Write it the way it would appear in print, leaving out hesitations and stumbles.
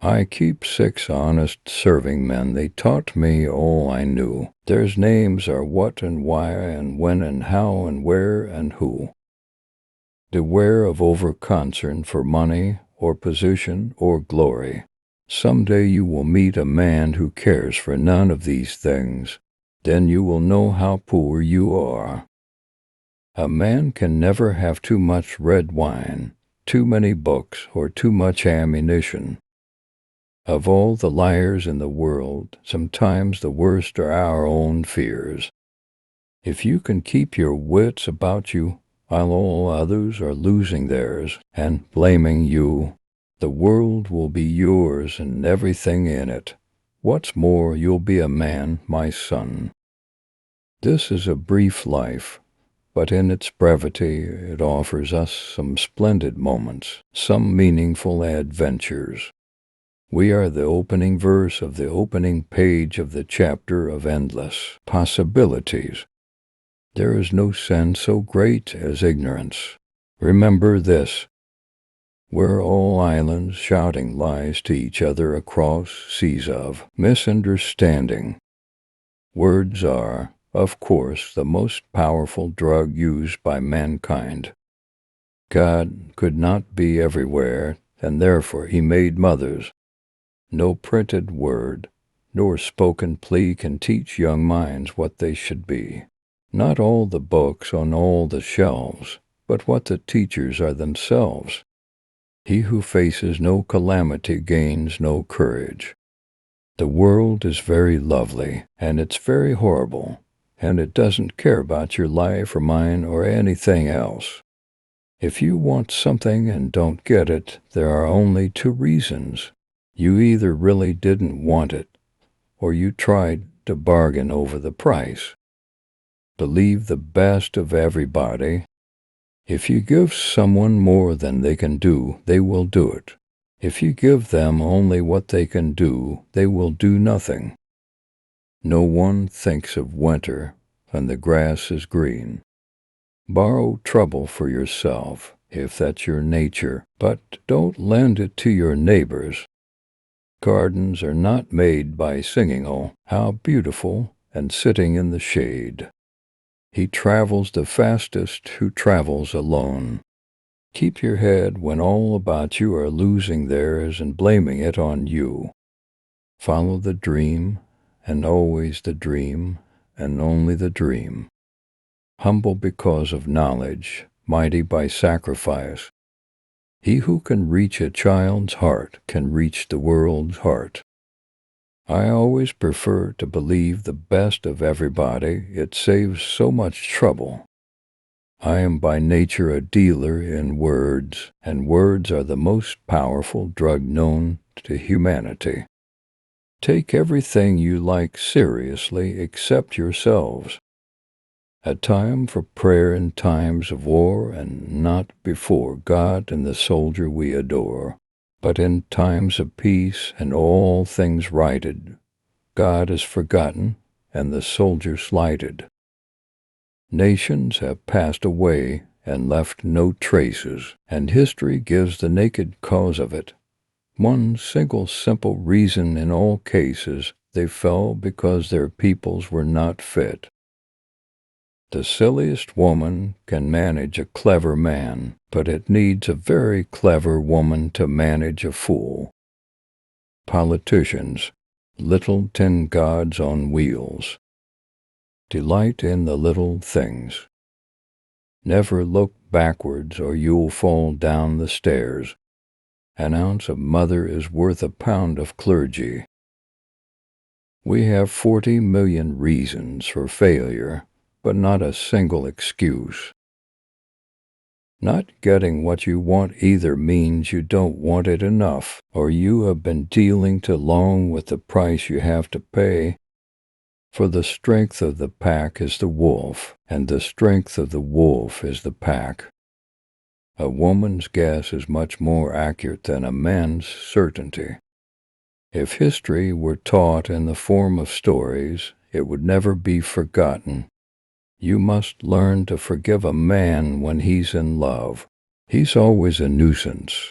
I keep 6 honest serving men, they taught me all I knew. Their names are what and why and when and how and where and who. Beware of over-concern for money or position or glory. Someday you will meet a man who cares for none of these things. Then you will know how poor you are. A man can never have too much red wine, too many books, or too much ammunition. Of all the liars in the world, sometimes the worst are our own fears. If you can keep your wits about you, while all others are losing theirs and blaming you, the world will be yours and everything in it. What's more, you'll be a man, my son. This is a brief life, but in its brevity it offers us some splendid moments, some meaningful adventures. We are the opening verse of the opening page of the chapter of endless possibilities. There is no sin so great as ignorance. Remember this. We're all islands shouting lies to each other across seas of misunderstanding. Words are, of course, the most powerful drug used by mankind. God could not be everywhere, and therefore he made mothers. No printed word, nor spoken plea can teach young minds what they should be. Not all the books on all the shelves, but what the teachers are themselves. He who faces no calamity gains no courage. The world is very lovely, and it's very horrible, and it doesn't care about your life or mine or anything else. If you want something and don't get it, there are only 2 reasons. You either really didn't want it, or you tried to bargain over the price. Believe the best of everybody. If you give someone more than they can do, they will do it. If you give them only what they can do, they will do nothing. No one thinks of winter when the grass is green. Borrow trouble for yourself, if that's your nature, but don't lend it to your neighbors. Gardens are not made by singing, "Oh, how beautiful," and sitting in the shade. He travels the fastest who travels alone. Keep your head when all about you are losing theirs and blaming it on you. Follow the dream, and always the dream, and only the dream. Humble because of knowledge, mighty by sacrifice. He who can reach a child's heart can reach the world's heart. I always prefer to believe the best of everybody. It saves so much trouble. I am by nature a dealer in words, and words are the most powerful drug known to humanity. Take everything you like seriously except yourselves. A time for prayer in times of war, and not before God and the soldier we adore, but in times of peace and all things righted. God is forgotten and the soldier slighted. Nations have passed away and left no traces, and history gives the naked cause of it. One single simple reason in all cases: they fell because their peoples were not fit. The silliest woman can manage a clever man, but it needs a very clever woman to manage a fool. Politicians, little tin gods on wheels. Delight in the little things. Never look backwards or you'll fall down the stairs. An ounce of mother is worth a pound of clergy. We have 40 million reasons for failure, but not a single excuse. Not getting what you want either means you don't want it enough, or you have been dealing too long with the price you have to pay. For the strength of the pack is the wolf, and the strength of the wolf is the pack. A woman's guess is much more accurate than a man's certainty. If history were taught in the form of stories, it would never be forgotten. You must learn to forgive a man when he's in love. He's always a nuisance,